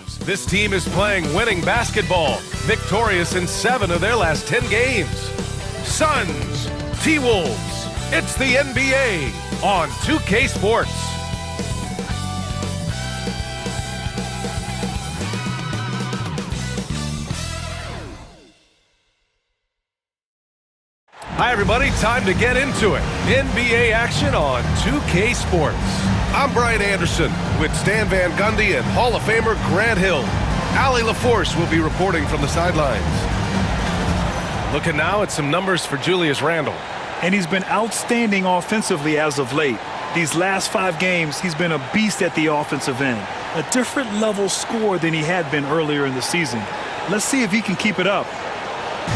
Timberwolves. This team is playing winning basketball, victorious in 7 of their last 10 games. Suns, T-Wolves. It's the NBA on 2K Sports. Hi, everybody. Time to get into it. NBA action on 2K Sports. I'm Brian Anderson with Stan Van Gundy and Hall of Famer Grant Hill. Allie LaForce will be reporting from the sidelines. Looking now at some numbers for Julius Randle. And he's been outstanding offensively as of late. These last 5 games, he's been a beast at the offensive end. A different level score than he had been earlier in the season. Let's see if he can keep it up.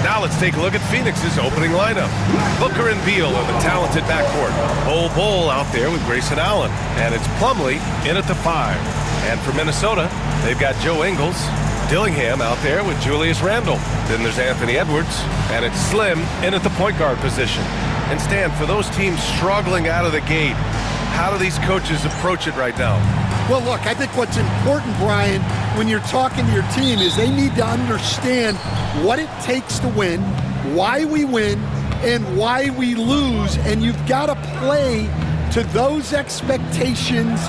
Now let's take a look at Phoenix's opening lineup. Booker and Beal are the talented backcourt. Bol out there with Grayson Allen. And it's Plumlee in at the 5. And for Minnesota, they've got Joe Ingles. Dillingham out there with Julius Randle. Then there's Anthony Edwards. And it's Slim in at the point guard position. And Stan, for those teams struggling out of the gate, how do these coaches approach it right now? Well, look, I think what's important, Brian, when you're talking to your team is they need to understand what it takes to win, why we win, and why we lose. And you've got to play to those expectations,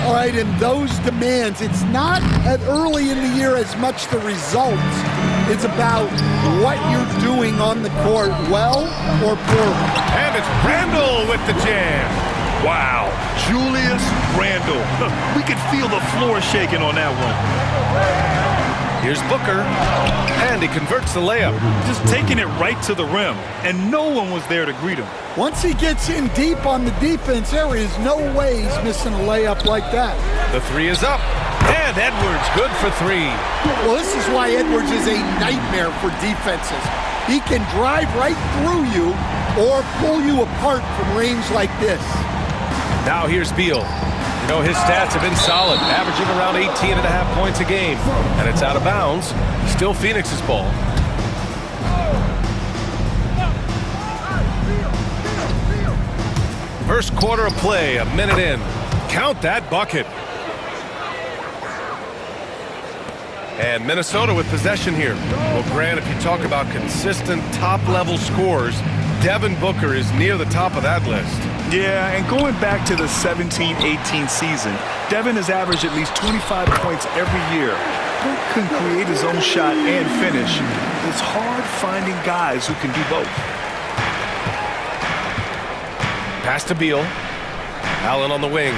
all right, and those demands. It's not early in the year as much the results. It's about what you're doing on the court, well or poorly. And it's Randle with the jam. Wow, Julius Randle. We could feel the floor shaking on that one. Here's Booker, and he converts the layup. Just taking it right to the rim, and no one was there to greet him. Once he gets in deep on the defense, there is no way he's missing a layup like that. The 3 is up, and Edwards good for 3. Well, this is why Edwards is a nightmare for defenses. He can drive right through you or pull you apart from range like this. Now here's Beal. You know, his stats have been solid, averaging around 18.5 points a game. And it's out of bounds. Still Phoenix's ball. First quarter of play, a minute in. Count that bucket. And Minnesota with possession here. Well, Grant, if you talk about consistent top-level scores, Devin Booker is near the top of that list. Yeah, and going back to the 17-18 season, Devin has averaged at least 25 points every year. Book can create his own shot and finish. It's hard finding guys who can do both. Pass to Beal. Allen on the wing.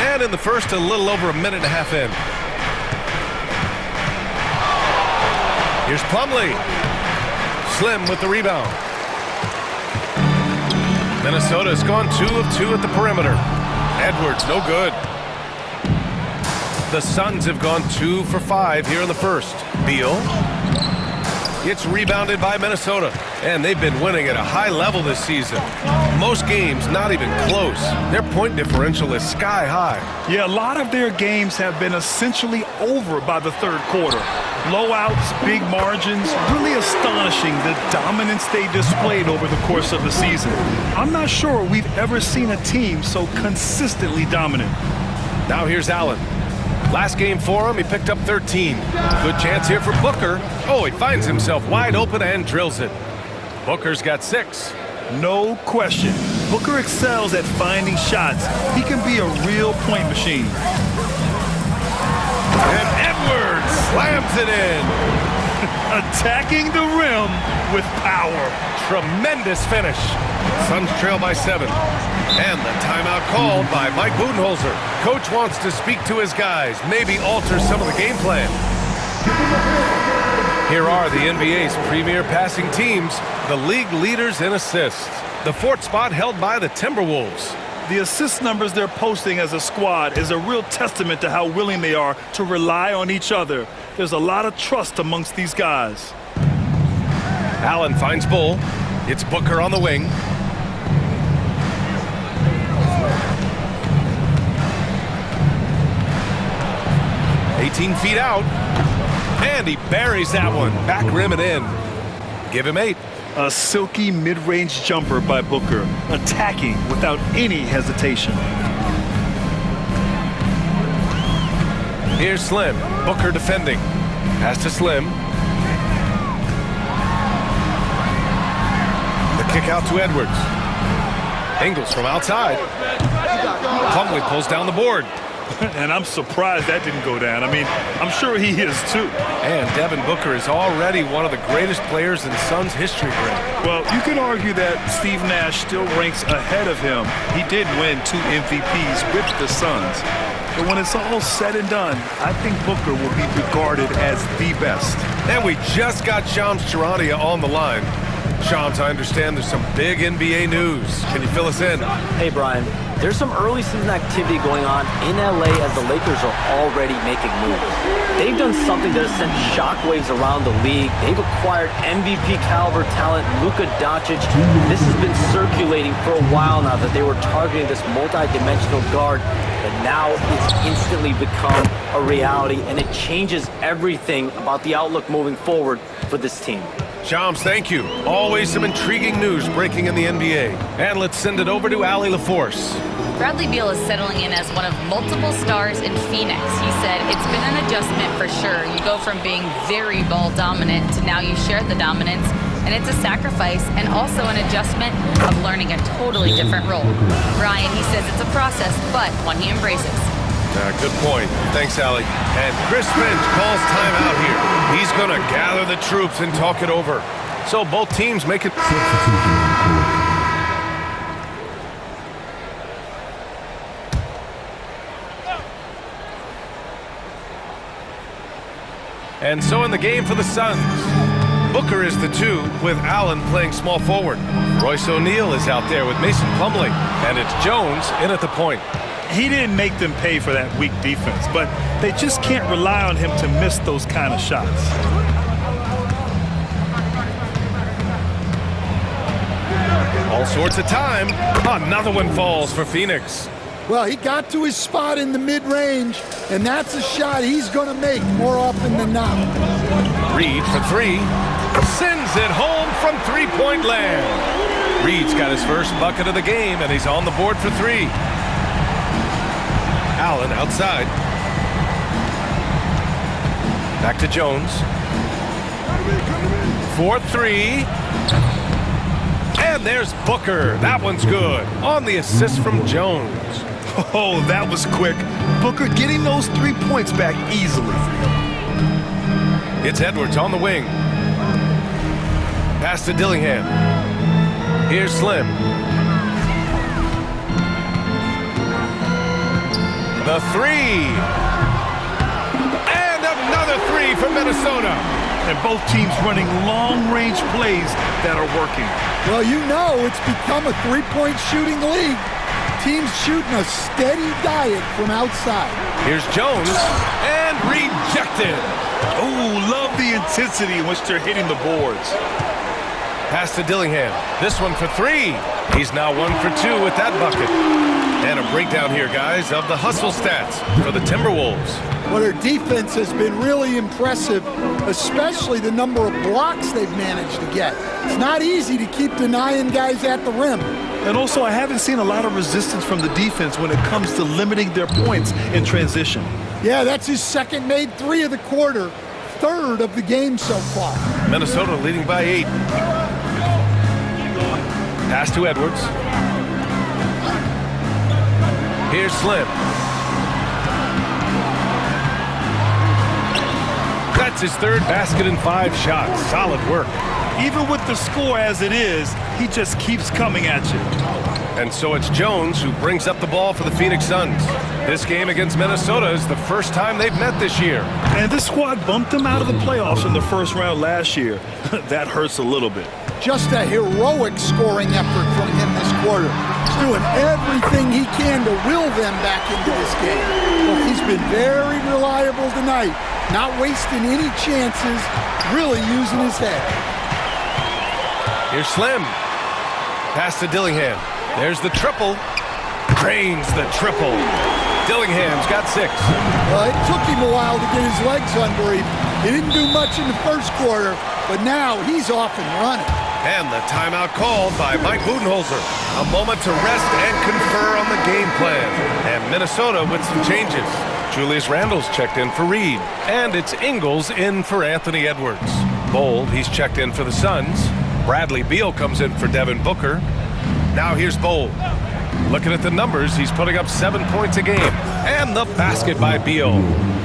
And in the first, a little over a minute and a half in. Here's Plumlee. Slim with the rebound. Minnesota's gone 2 of 2 at the perimeter. Edwards, no good. The Suns have gone 2 for 5 here in the first. Beal. It's rebounded by Minnesota, and they've been winning at a high level this season. Most games not even close. Their point differential is sky high. Yeah, a lot of their games have been essentially over by the third quarter. Blowouts, big margins, really astonishing the dominance they displayed over the course of the season. I'm not sure we've ever seen a team so consistently dominant. Now here's Allen. Last game for him, he picked up 13. Good chance here for Booker. Oh, he finds himself wide open and drills it. Booker's got 6. No question. Booker excels at finding shots. He can be a real point machine. And Edwards slams it in. Attacking the rim with power. Tremendous finish. Suns trail by 7. And the timeout called by Mike Budenholzer. Coach wants to speak to his guys, maybe alter some of the game plan. Here are the NBA's premier passing teams, the league leaders in assists. The 4th spot held by the Timberwolves. The assist numbers they're posting as a squad is a real testament to how willing they are to rely on each other. There's a lot of trust amongst these guys. Allen finds Bull. It's Booker on the wing. "18 feet out." And he buries that one. Back rim and in. Give him 8. A silky mid-range jumper by Booker, attacking without any hesitation. Here's Slim. Booker defending. Pass to Slim. The kick out to Edwards. Ingles from outside. Plumlee pulls down the board. And I'm surprised that didn't go down. I mean, I'm sure he is too. And Devin Booker is already one of the greatest players in Suns history, Greg. Well, you can argue that Steve Nash still ranks ahead of him. He did win 2 MVPs with the Suns. But when it's all said and done, I think Booker will be regarded as the best. And we just got Shams Charania on the line. Shams, I understand there's some big NBA news. Can you fill us in? Hey, Brian. There's some early season activity going on in LA as the Lakers are already making moves. They've done something that has sent shockwaves around the league. They've acquired MVP caliber talent, Luka Doncic. This has been circulating for a while now that they were targeting this multi-dimensional guard, but now it's instantly become a reality, and it changes everything about the outlook moving forward for this team. Shams, thank you. Always some intriguing news breaking in the NBA. And let's send it over to Allie LaForce. Bradley Beal is settling in as one of multiple stars in Phoenix. He said it's been an adjustment for sure. You go from being very ball dominant to now you share the dominance, and it's a sacrifice and also an adjustment of learning a totally different role. Brian, he says it's a process, but one he embraces. Good point. Thanks, Allie. And Chris Finch calls timeout here. He's going to gather the troops and talk it over. So both teams make it. And so in the game for the Suns, Booker is the 2 with Allen playing small forward. Royce O'Neal is out there with Mason Plumlee. And it's Jones in at the point. He didn't make them pay for that weak defense, but they just can't rely on him to miss those kind of shots. All sorts of time. Another one falls for Phoenix. Well, he got to his spot in the mid-range, and that's a shot he's going to make more often than not. Reed for 3. Sends it home from three-point land. Reed's got his first bucket of the game, and he's on the board for 3. Allen outside. Back to Jones. 4-3. And there's Booker. That one's good. On the assist from Jones. Oh, that was quick. Booker getting those 3 points back easily. It's Edwards on the wing. Pass to Dillingham. Here's Slim. The 3. And another 3 for Minnesota. And both teams running long-range plays that are working. Well, you know it's become a three-point shooting league. Teams shooting a steady diet from outside. Here's Jones. And rejected. Oh, love the intensity in which they're hitting the boards. Pass to Dillingham. This one for 3. He's now 1 for 2 with that bucket. And a breakdown here, guys, of the hustle stats for the Timberwolves. Well, their defense has been really impressive, especially the number of blocks they've managed to get. It's not easy to keep denying guys at the rim. And also, I haven't seen a lot of resistance from the defense when it comes to limiting their points in transition. Yeah, that's his second made 3 of the quarter, 3rd of the game so far. Minnesota leading by 8. Pass to Edwards. Here's Slim. That's his 3rd basket in 5 shots. Solid work. Even with the score as it is, he just keeps coming at you. And so it's Jones who brings up the ball for the Phoenix Suns. This game against Minnesota is the first time they've met this year. And this squad bumped them out of the playoffs in the first round last year. That hurts a little bit. Just a heroic scoring effort from him this quarter. He's doing everything he can to will them back into this game. Well, he's been very reliable tonight, not wasting any chances, really using his head. Here's Slim. Pass to Dillingham. There's the triple. Drains the triple. Dillingham's got 6. Well, it took him a while to get his legs under him. He didn't do much in the first quarter, but now he's off and running. And the timeout called by Mike Budenholzer. A moment to rest and confer on the game plan. And Minnesota with some changes. Julius Randle's checked in for Reed. And it's Ingles in for Anthony Edwards. Bold, he's checked in for the Suns. Bradley Beal comes in for Devin Booker. Now here's Bold. Looking at the numbers, he's putting up 7 points a game. And the basket by Beal.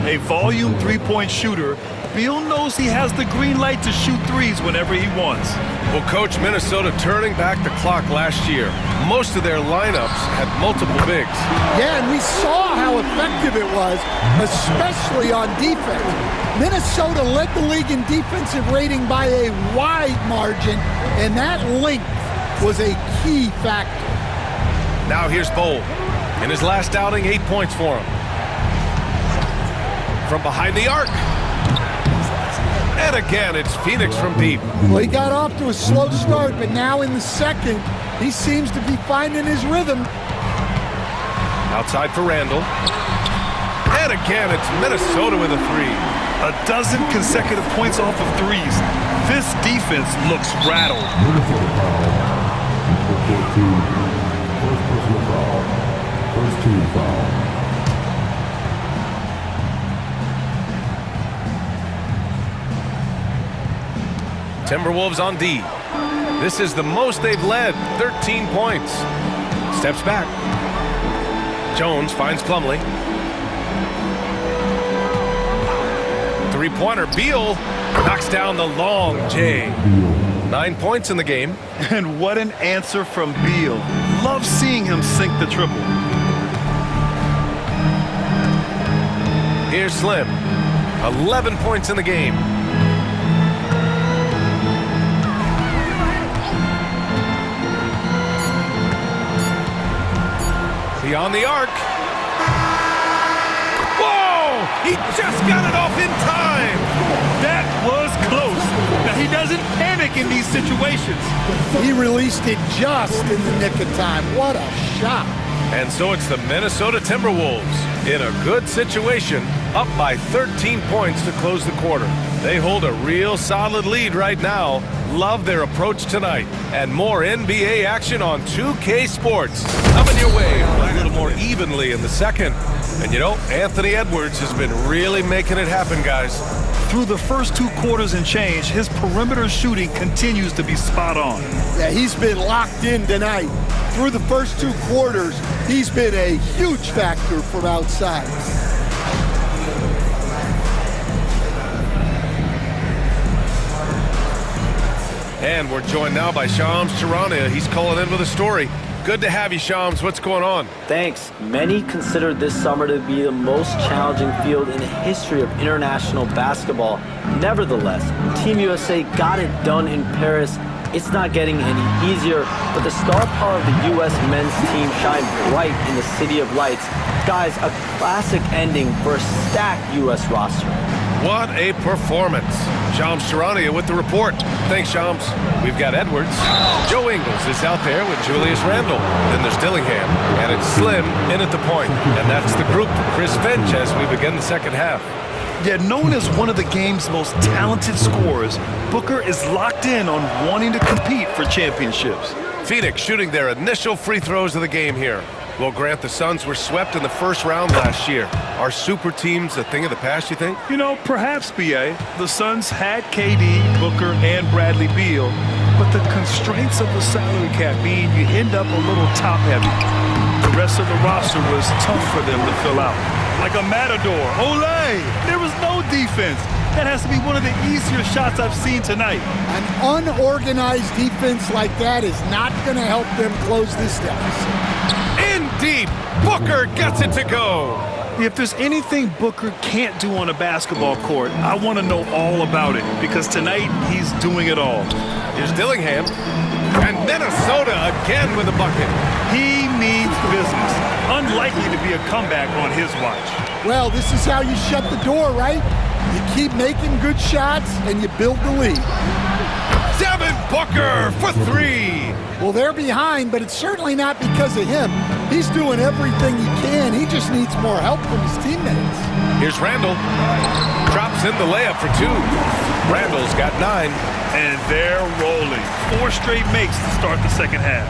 A volume three-point shooter, Beal knows he has the green light to shoot threes whenever he wants. Well, Coach, Minnesota turning back the clock last year. Most of their lineups had multiple bigs. Yeah, and we saw how effective it was, especially on defense. Minnesota led the league in defensive rating by a wide margin, and that length was a key factor. Now here's Bold. In his last outing, 8 points for him. From behind the arc. And again, it's Phoenix from deep. Well, he got off to a slow start, but now in the second, he seems to be finding his rhythm. Outside for Randle. And again, it's Minnesota with a three. A dozen consecutive points off of threes. This defense looks rattled. First team foul. Timberwolves on D. This is the most they've led, 13 points. Steps back. Jones finds Plumlee. Three-pointer, Beal knocks down the long J. 9 points in the game. And what an answer from Beal. Love seeing him sink the triple. Here's Slim. 11 points in the game. Beyond the arc. Whoa! He just got it off in time. That was close. Now, he doesn't panic in these situations. He released it just in the nick of time. What a shot. And so it's the Minnesota Timberwolves in a good situation, up by 13 points to close the quarter. They hold a real solid lead right now. Love their approach tonight. And more NBA action on 2K Sports. Coming your way a little more evenly in the second. And you know, Anthony Edwards has been really making it happen, guys. Through the first 2 quarters and change, his perimeter shooting continues to be spot on. Yeah, he's been locked in tonight. Through the first 2 quarters, he's been a huge factor from outside. And we're joined now by Shams Charania. He's calling in with a story. Good to have you, Shams. What's going on? Thanks. Many consider this summer to be the most challenging field in the history of international basketball. Nevertheless, Team USA got it done in Paris. It's not getting any easier, but the star power of the U.S. men's team shined bright in the City of Lights. Guys, a classic ending for a stacked U.S. roster. What a performance. Shams Charania with the report. Thanks, Shams. We've got Edwards. Joe Ingles is out there with Julius Randle. Then there's Dillingham, and it's Slim in at the point. And that's the group for Chris Finch as we begin the second half. Yet known as one of the game's most talented scorers, Booker is locked in on wanting to compete for championships. Phoenix shooting their initial free throws of the game here. Well, Grant, the Suns were swept in the first round last year. Are super teams a thing of the past, you think? You know, perhaps, B.A. The Suns had KD, Booker, and Bradley Beal, but the constraints of the salary cap mean you end up a little top-heavy. The rest of the roster was tough for them to fill out. Like a matador. Olay! There was no defense. That has to be one of the easier shots I've seen tonight. An unorganized defense like that is not going to help them close this deficit. In deep, Booker gets it to go. If there's anything Booker can't do on a basketball court, I want to know all about it, because tonight he's doing it all. Here's Dillingham. And Minnesota again with a bucket. He means business. Unlikely to be a comeback on his watch. Well, this is how you shut the door, right? You keep making good shots and you build the lead. Devin Booker for three. Well, they're behind, but it's certainly not because of him. He's doing everything he can. He just needs more help from his teammates. Here's Randle. Drops in the layup for two. Randle's got 9. And they're rolling. 4 straight makes to start the second half.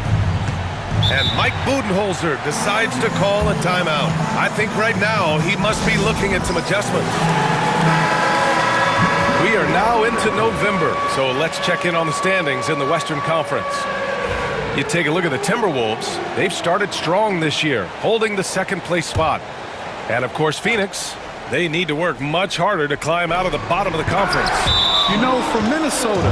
And Mike Budenholzer decides to call a timeout. I think right now he must be looking at some adjustments. We are now into November, so let's check in on the standings in the Western Conference. You take a look at the Timberwolves. They've started strong this year, holding the second-place spot. And, of course, Phoenix, they need to work much harder to climb out of the bottom of the conference. You know, for Minnesota,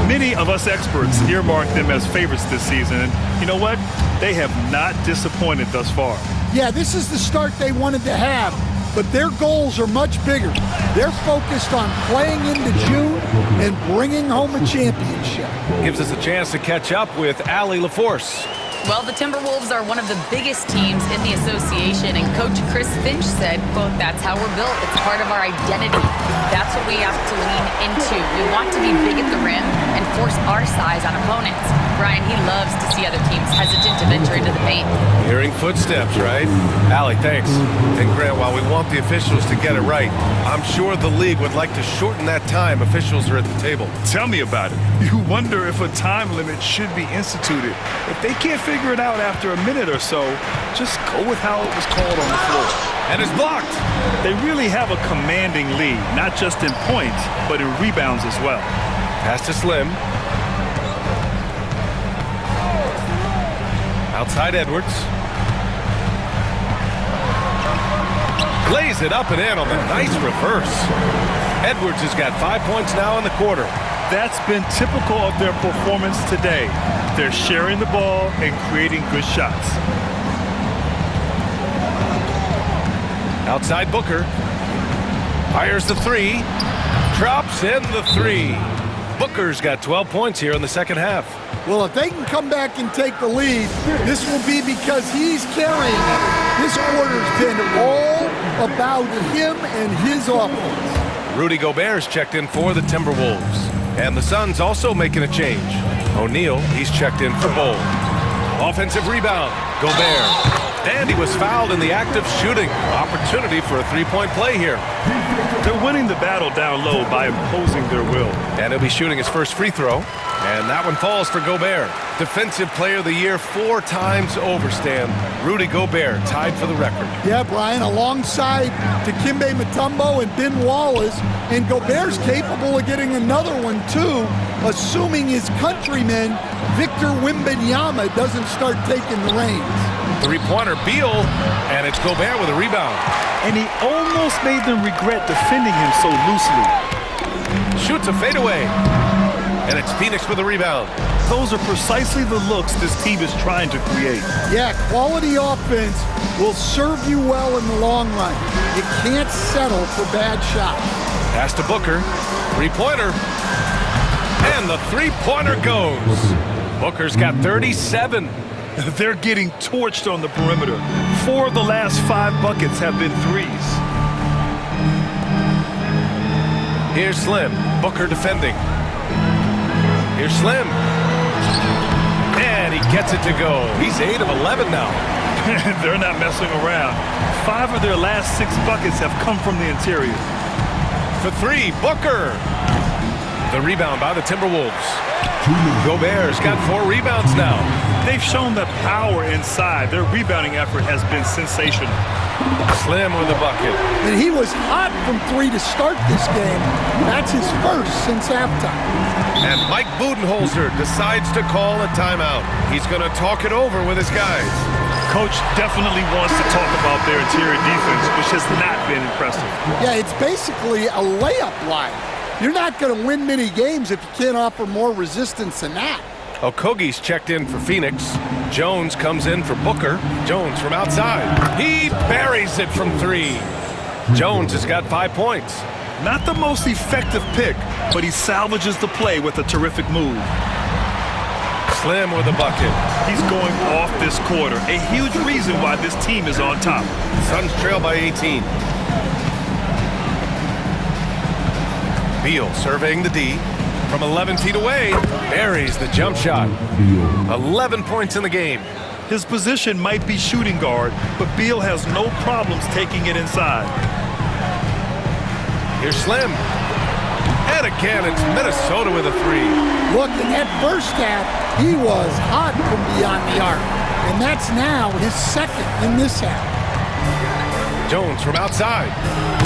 many of us experts earmarked them as favorites this season. And you know what? They have not disappointed thus far. Yeah, this is the start they wanted to have, but their goals are much bigger. They're focused on playing into June and bringing home a championship. Gives us a chance to catch up with Allie LaForce. Well, the Timberwolves are one of the biggest teams in the association, and Coach Chris Finch said, quote, "That's how we're built. It's part of our identity. That's what we have to lean into. We want to be big at the rim and force our size on opponents." Brian, he loves to see other teams hesitant to venture into the paint. Hearing footsteps, right? Allie, thanks. And Grant, while we want the officials to get it right, I'm sure the league would like to shorten that time officials are at the table. Tell me about it. You wonder if a time limit should be instituted. If they can't figure it out after a minute or so, just go with how it was called on the floor. And it's blocked. They really have a commanding lead, not just in points, but in rebounds as well. Pass to Slim. Outside Edwards. Lays it up and in on the nice reverse. Edwards has got 5 points now in the quarter. That's been typical of their performance today. They're sharing the ball and creating good shots. Outside Booker. Fires the three. Drops in the three. Booker's got 12 points here in the second half. Well, if they can come back and take the lead, this will be because he's carrying it. This quarter's been all about him and his offense. Rudy Gobert's checked in for the Timberwolves. And the Suns also making a change. O'Neal, he's checked in for Bowl. Offensive rebound, Gobert. And he was fouled in the act of shooting. Opportunity for a three-point play here. They're winning the battle down low by imposing their will. And he'll be shooting his first free throw. And that one falls for Gobert. Defensive Player of the Year 4 times over, Stan. Rudy Gobert tied for the record. Yeah, Brian, alongside Dikembe Mutombo and Ben Wallace, and Gobert's capable of getting another one too, assuming his countryman Victor Wembanyama doesn't start taking the reins. Three-pointer, Beal, and it's Gobert with a rebound. And he almost made them regret defending him so loosely. Shoots a fadeaway. And it's Phoenix with a rebound. Those are precisely the looks this team is trying to create. Yeah, quality offense will serve you well in the long run. You can't settle for bad shots. Pass to Booker. Three-pointer. And the three-pointer goes. Booker's got 37. They're getting torched on the perimeter. 4 of the last 5 buckets have been threes. Here's Slim. Booker defending. Here's Slim. And he gets it to go. He's 8 of 11 now. They're not messing around. 5 of their last 6 buckets have come from the interior. For 3, Booker. The rebound by the Timberwolves. Gobert's got 4 rebounds now. They've shown the power inside. Their rebounding effort has been sensational. Slim with a bucket. And he was hot from 3 to start this game. That's his first since halftime. And Mike Budenholzer decides to call a timeout. He's going to talk it over with his guys. Coach definitely wants to talk about their interior defense, which has not been impressive. Yeah, it's basically a layup line. You're not going to win many games if you can't offer more resistance than that. Okogie's checked in for Phoenix. Jones comes in for Booker. Jones from outside. He buries it from 3. Jones has got 5 points. Not the most effective pick, but he salvages the play with a terrific move. Slim with a bucket. He's going off this quarter. A huge reason why this team is on top. Suns trail by 18. Beal surveying the D. From 11 feet away, buries the jump shot. 11 points in the game. His position might be shooting guard, but Beal has no problems taking it inside. Here's Slim. And again, it's Minnesota with a 3. Look, in that first half, he was hot from beyond the arc. And that's now his second in this half. Jones from outside.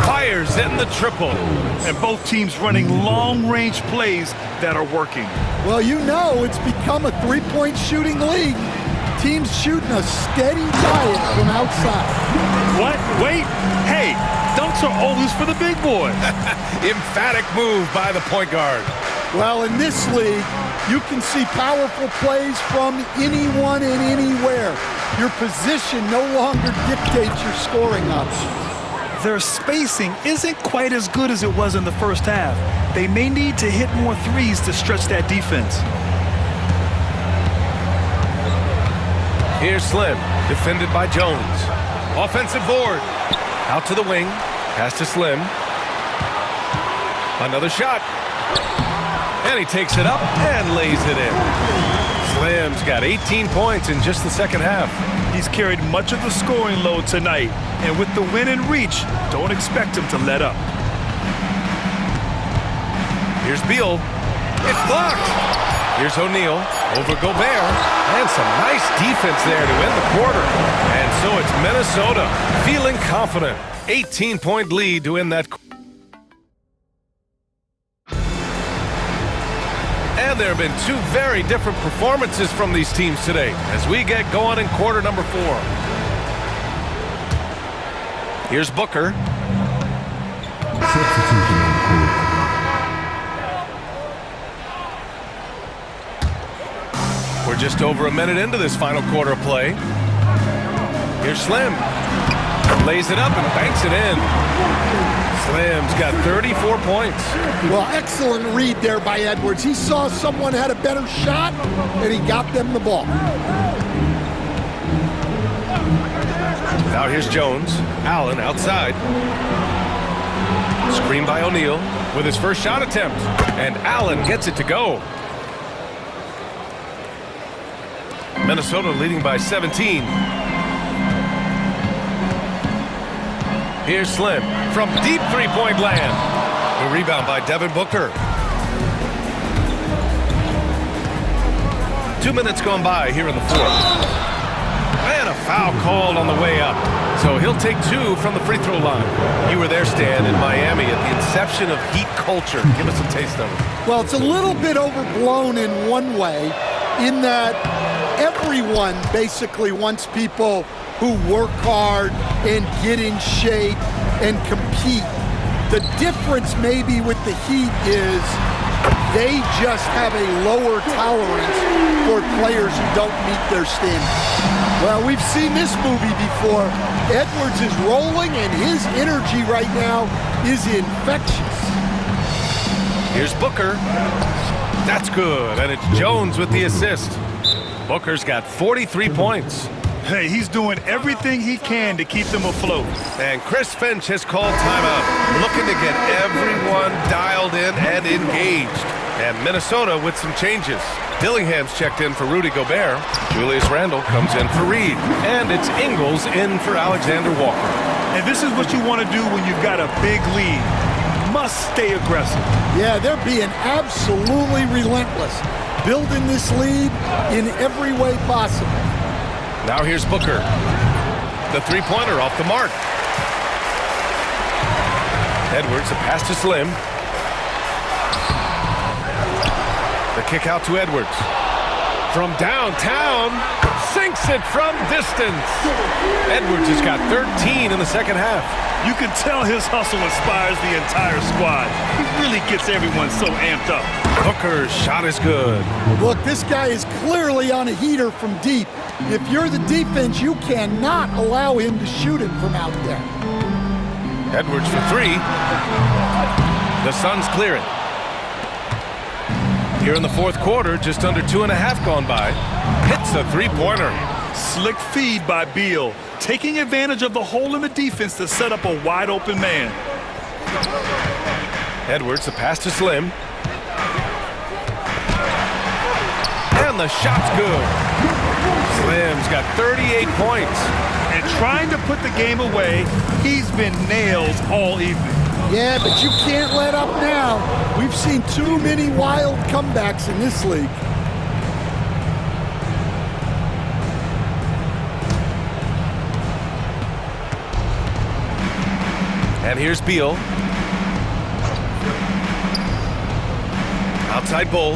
Fires in the triple. And both teams running long-range plays that are working. Well, you know it's become a three-point shooting league. Teams shooting a steady diet from outside. What? Wait. Hey, dunks are always for the big boy. Emphatic move by the point guard. Well, in this league, you can see powerful plays from anyone and anywhere. Your position no longer dictates your scoring options. Their spacing isn't quite as good as it was in the first half. They may need to hit more threes to stretch that defense. Here's Slim, defended by Jones. Offensive board. Out to the wing. Pass to Slim. Another shot. And he takes it up and lays it in. Slim's got 18 points in just the second half. He's carried much of the scoring load tonight, and with the win in reach, don't expect him to let up. Here's Beal. It's blocked. Here's O'Neal over Gobert. And some nice defense there to end the quarter. And so it's Minnesota feeling confident. 18-point lead to end that quarter. And there have been two very different performances from these teams today as we get going in quarter number 4. Here's Booker. We're just over a minute into this final quarter of play. Here's Slim. Lays it up and banks it in. Slim's got 34 points. Well, excellent read there by Edwards. He saw someone had a better shot, and he got them the ball. Now here's Jones. Allen outside. Screen by O'Neal with his first shot attempt. And Allen gets it to go. Minnesota leading by 17. Here's Slim from deep three-point land. The rebound by Devin Booker. 2 minutes gone by here in the fourth. And a foul called on the way up. So he'll take 2 from the free throw line. You were there, Stan, in Miami at the inception of Heat culture. Give us a taste of it. Well, it's a little bit overblown in one way, in that everyone basically wants people who work hard and get in shape and compete. The difference maybe with the Heat is they just have a lower tolerance for players who don't meet their standards. Well, we've seen this movie before. Edwards is rolling, and his energy right now is infectious. Here's Booker. That's good, and it's Jones with the assist. Booker's got 43 points. Hey, he's doing everything he can to keep them afloat. And Chris Finch has called timeout, looking to get everyone dialed in and engaged. And Minnesota with some changes. Dillingham's checked in for Rudy Gobert. Julius Randle comes in for Reed. And it's Ingles in for Alexander Walker. And this is what you want to do when you've got a big lead. Must stay aggressive. Yeah, they're being absolutely relentless, building this lead in every way possible. Now here's Booker. The three-pointer off the mark. Edwards, a pass to Slim. The kick out to Edwards. From downtown, sinks it from distance. Edwards has got 13 in the second half. You can tell his hustle inspires the entire squad. He really gets everyone so amped up. Booker's shot is good. Look, this guy is clearly on a heater from deep. If you're the defense, you cannot allow him to shoot it from out there. Edwards for 3. The Suns clear it. Here in the fourth quarter, just under 2.5 gone by. Hits a three-pointer. Slick feed by Beal, taking advantage of the hole in the defense to set up a wide-open man. Edwards, the pass to Slim. And the shot's good. Slim's got 38 points. And trying to put the game away, he's been nails all evening. Yeah, but you can't let up now. We've seen too many wild comebacks in this league. And here's Beal. Outside Bull.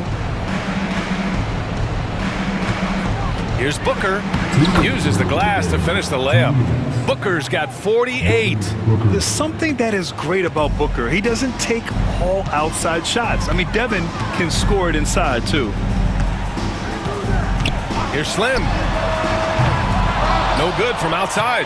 Here's Booker. Uses the glass to finish the layup. Booker's got 48. There's something that is great about Booker. He doesn't take all outside shots. I mean, Devin can score it inside, too. Here's Slim. No good from outside.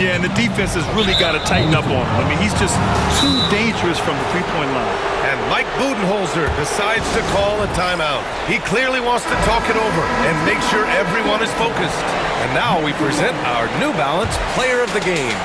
Yeah, and the defense has really got to tighten up on him. I mean, he's just too dangerous from the three-point line. And Mike Budenholzer decides to call a timeout. He clearly wants to talk it over and make sure everyone is focused. And now we present our New Balance Player of the Game.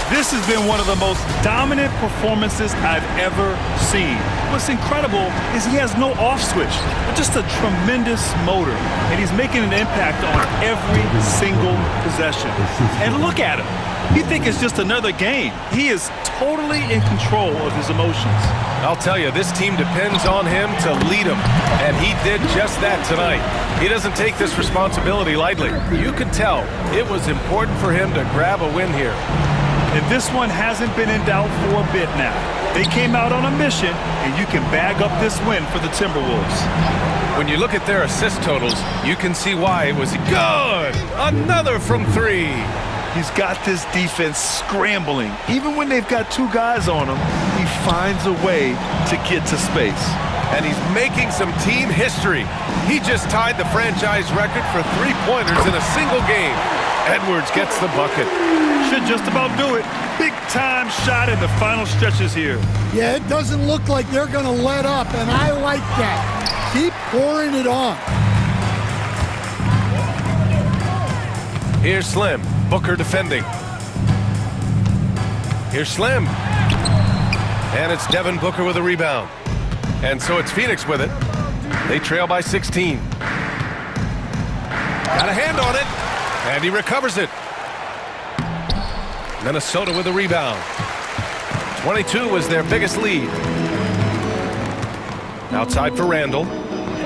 This has been one of the most dominant performances I've ever seen. What's incredible is he has no off switch, but just a tremendous motor. And he's making an impact on every single possession. And look at him. You think it's just another game. He is totally in control of his emotions. I'll tell you, this team depends on him to lead them. And he did just that tonight. He doesn't take this responsibility lightly. You can tell it was important for him to grab a win here. And this one hasn't been in doubt for a bit now. They came out on a mission, and you can bag up this win for the Timberwolves. When you look at their assist totals, you can see why it was good. Another from three. He's got this defense scrambling. Even when they've got two guys on him, he finds a way to get to space. And he's making some team history. He just tied the franchise record for three-pointers in a single game. Edwards gets the bucket. Should just about do it. Big-time shot in the final stretches here. Yeah, it doesn't look like they're going to let up, and I like that. Keep pouring it on. Here's Slim. Booker defending. Here's Slim. And it's Devin Booker with a rebound. And so it's Phoenix with it. They trail by 16. Got a hand on it. And he recovers it. Minnesota with a rebound. 22 was their biggest lead. Outside for Randall.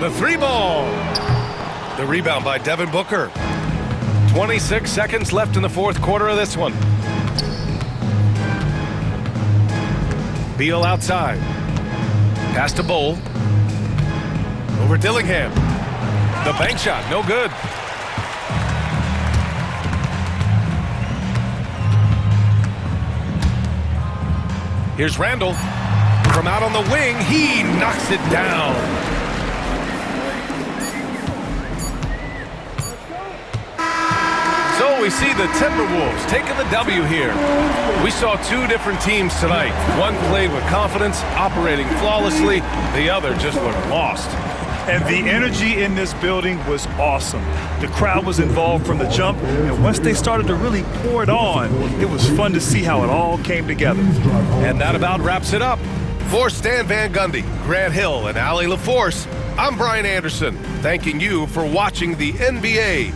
The three ball. The rebound by Devin Booker. 26 seconds left in the fourth quarter of this one. Beal outside. Pass to Bull. Over Dillingham. The bank shot, no good. Here's Randall. From out on the wing, he knocks it down. So we see the Timberwolves taking the W here. We saw two different teams tonight. One played with confidence, operating flawlessly. The other just looked lost. And the energy in this building was awesome. The crowd was involved from the jump, and once they started to really pour it on, it was fun to see how it all came together. And that about wraps it up. For Stan Van Gundy, Grant Hill, and Allie LaForce, I'm Brian Anderson, thanking you for watching the NBA.